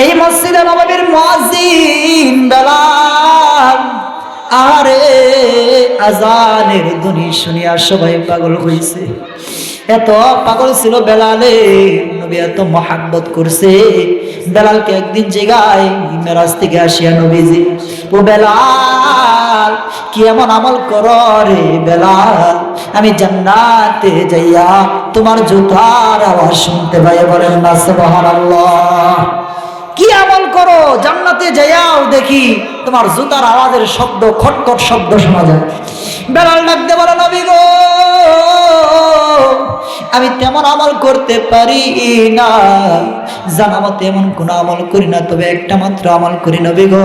এই মসজিদে নববীর মুয়াজ্জিন বেলাল আরে আজানের ধ্বনি শুনিয়া সবাই পাগল হইছে। এত পাগল ছিল বেলালে, নবী এত মহাব্বত করছে বেলালকে। একদিন জিগায় মেরাজ থেকে আসিয়া নবীজি, ও বেলাল কি এমন আমল করো রে বেলাল, আমি জান্নাতে যাইয়া তোমার জুতার আওয়াজ শুনতে পাই? বলেন না সুবহানাল্লাহ। কি আমল করো জান্নাতে যাইয়াও দেখি তোমার জুতার আওয়াজের শব্দ, খটখট শব্দ শোনা যায়। বেলাল ডাকতে বলে, নবী গো আমি তেমন আমল করতে পারি না, জানামতে এমন কোন আমল করি না, তবে একটা মাত্র আমল করি নবী গো।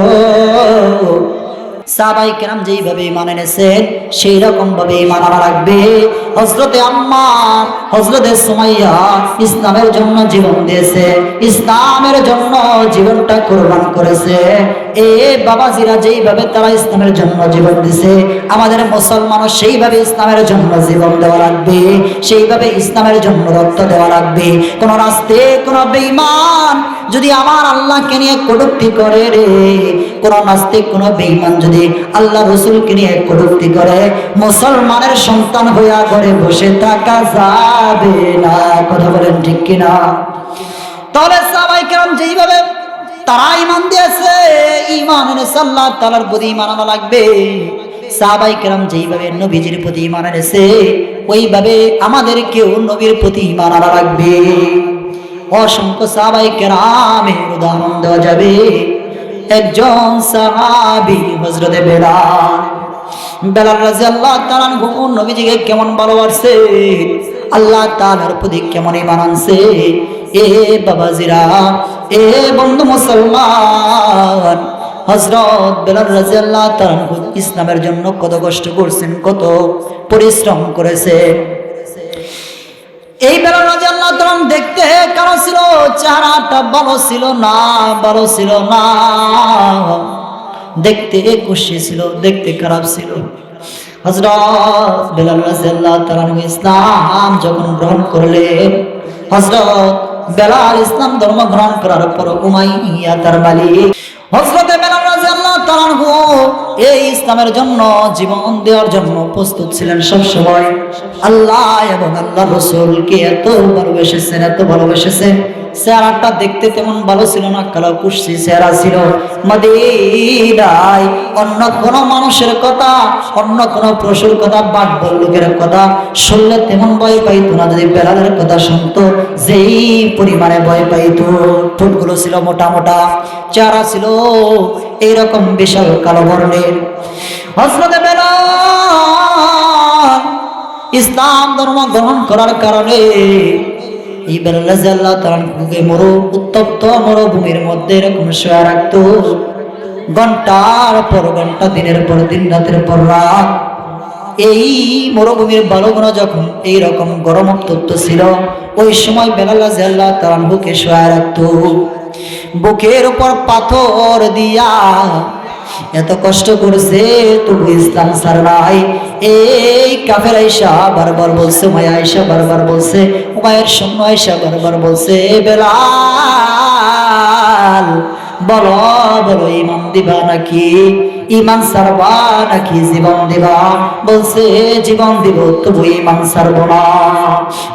সাহাবায়ে কেরাম যেইভাবে ঈমান এনেছেন সেই রকম ভাবে ঈমান আনা লাগবে। হযরতে আম্মার, হযরতে সুমাইয়া ইসলামের জন্য জীবন দিয়েছে, ইসলামের জন্য জীবনটা কুরবান করেছে। এ বাবাজিরা যেইভাবে তারা ইসলামের জন্য জীবন দিয়েছে, আমাদের মুসলমানও সেইভাবে ইসলামের জন্য জীবন দেওয়া লাগবে, সেইভাবে ইসলামের জন্য রক্ত দেওয়া লাগবে। কোন রাস্তে কোন বেঈমান যদি আমার আল্লাহকে নিয়ে কটূক্তি করে রে, কোন নাস্তিক কোন বেঈমান যদি আল্লাহ রাসূলকে নিয়ে কটূক্তি করে, মুসলমানের সন্তান হইয়া ঘরে বসে থাকা যাবে না। কথা বলেন ঠিক কিনা? তাহলে সাহাবায়ে কেরাম যেইভাবে তারা ঈমান দিয়েছে, ঈমান এনেছে, আল্লাহ তাআলার প্রতি ঈমান আনা লাগবে। সাহাবায়ে কেরাম যেইভাবে নবীজির প্রতি ঈমান এনেছে, ওইভাবে আমাদেরকেও নবীর প্রতি ঈমান আনা লাগবে। অসংখ্য সাহাবায়ে কেরামের উদাহরণ দেওয়া যাবে। একজন সাহাবী হযরতে বেলাল, বেলাল রাদিয়াল্লাহু তাআলা আনহু নবীজিকে কেমন ভালোবাসে, আল্লাহ তাআলার প্রতি কেমন ঈমান আনছে। এ বাবাজিরা, এ বন্ধু মুসলমান, হযরত বেলাল রাদিয়াল্লাহু তাআলা আনহু ইসলামের জন্য কত কষ্ট করছেন, কত পরিশ্রম করেছে। এই বেলাল রাদিয়াল্লাহু তাআলা দেখতে কালো ছিল, চেহারাটা ভালো ছিল না, ভালো ছিল না, দেখতে কুশি ছিল, দেখতে খারাপ ছিল। হযরত বেলাল রাদিয়াল্লাহু তাআলা ইসলাম যখন গ্রহণ করলেন, হযরত বেলাল ইসলাম ধর্ম গ্রহণ করার পর উমাইয়া তার মালিক হযরত বেলাল রাদিয়াল্লাহু তাআলা এই ইসলামের জন্য জীবন দেওয়ার জন্য প্রস্তুত ছিলেন সব সময়। আল্লাহ এবং আল্লাহর রাসূলকে এত ভালোবেসেছেন, এত ভালোবেসেছেন। চেহারাটা দেখতে তেমন ভালো ছিল না, কালো কুশি চেহারা ছিল। মদিনায় অন্য কোন মানুষের কথা, অন্য কোন পশুর কথা, বাটবল লোকের কথা শুনলে তেমন ভয় পাইতো না। যদি বেলালের কথা শুনতো, যেই পরিমাণে ভয় পাইতো। ঠোঁটগুলো ছিল মোটা মোটা, চেহারা ছিল এইরকম বিশাল কালো বর্ণের। হযরতে বেলাল ইসলাম ধর্ম গ্রহণ করার কারণে এই বেলাল রাদিয়াল্লাহু তাআলা উত্তপ্ত মরুভূমির মধ্যে এরকম শুয়ে রাখতো, ঘন্টার পর ঘন্টা, দিনের পর দিন, রাতের পর রাত। এই মরুভূমির বালুগুলো যখন এইরকম গরম উত্তপ্ত ছিল, ওই সময় বেলাল রাদিয়াল্লাহু তাআলা বুকে শুয়ে রাখতো, বুকের উপর পাথর দিয়া। এত কষ্ট করছে তবু ইসলাম ছাড় নাই। এই কাফের আয়েশা বারবার বলছে, উমাইয়া আয়েশা বারবার বলছে, উমাইয়ার সৈন্য আয়েশা বারবার বলছে, বেলাল বলো বলো ঈমান দিবা নাকি, ঈমান ছাড়বা নাকি জীবন দিবা? বলছে জীবন দিব, তবু ঈমান ছাড়ব না।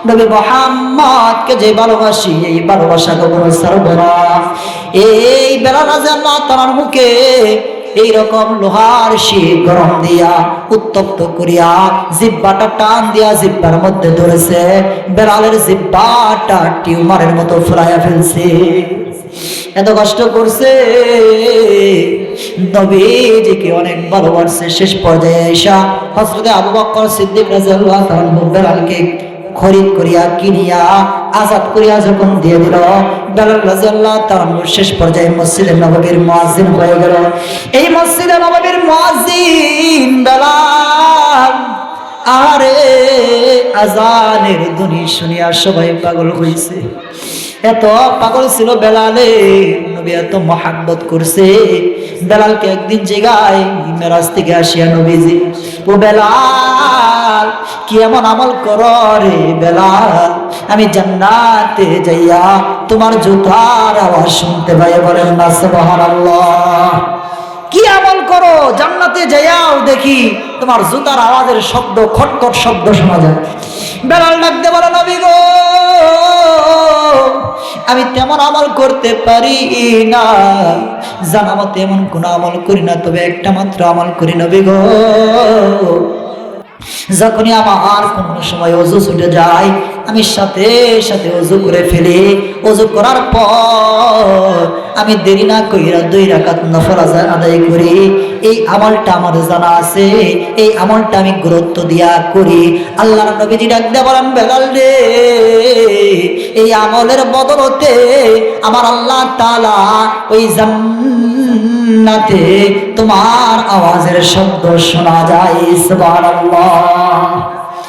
নবী মুহাম্মদকে যে ভালোবাসি, এই ভালোবাসা কখনো ছাড়ব না। এই বেলাল রাদিয়াল্লাহু তাআলার মুখে এইরকম লোহার শিক গরম দিয়া, উত্তপ্ত করিয়া জিহ্বাটা টান দিয়া জিহ্বার মধ্যে ধরেছে। বেলালের জিহ্বাটা টিউমারের মতো ফুলাইয়া ফেলছে। এত কষ্ট করছে, নবীজিকে অনেক ভালোবাসছে। শেষ পর্যায়ে আয়েশা হযরতে আবু বকর সিদ্দিক রাদিয়াল্লাহু তাআলা বেলালকে খরিদ করিয়া কিনিয়া আজাদ করিয়া যখন দিয়ে দিল, বেলাল রাদিয়াল্লাহু তাআলা শেষ পর্যায়ে মসজিদে নববীর মুয়াজ্জিন হয়ে গেল। এই মসজিদে নববীর মুয়াজ্জিন বেলাল আরে আজানের ধ্বনি শুনিয়া সবাই পাগল হইছে। এত পাগল ছিল বেলালে, নবী এত মহাব্বত করছে। বেলালকে একদিন জায়গায় মেরাজ থেকে আসিয়া নবীজি, ও বেলাল কি এমন আমল করো রে বেলাল, আমি জান্নাতে যাইয়া তোমার জুতার আওয়াজ শুনতে পাই। বলেন না সুবহানাল্লাহ। কি আমল করো জান্নাতে যাইয়াও দেখি তোমার জুতার আওয়াজের শব্দ, খটখট শব্দ শোনা যায়। বেলাল ডাকতে বলে, নবী গো আমি তেমন আমল করতে পারি না, জানা মতে এমন কোন আমল করি না, তবে একটা মাত্র আমল করি নবী গো। যখনই আমার কোন সময় ওযু ছুটে যায় আমি সাথে সাথে ওযু করে ফেলি। ওযু করার পর আমি দেরি না কইরা 2 রাকাত নফল আদায় করি। এই আমলটা আমার জানা আছে, এই আমলটা আমি গুরুত্ব দিয়া করি। আল্লাহর নবীজি ডাক দিয়ে বলেন, বেলাল রে এই আমলের বদলতে আমার আল্লাহ তাআলা ওই জান্নাতে তোমার আওয়াজের শব্দ শোনা যায়। সুবহানাল্লাহ।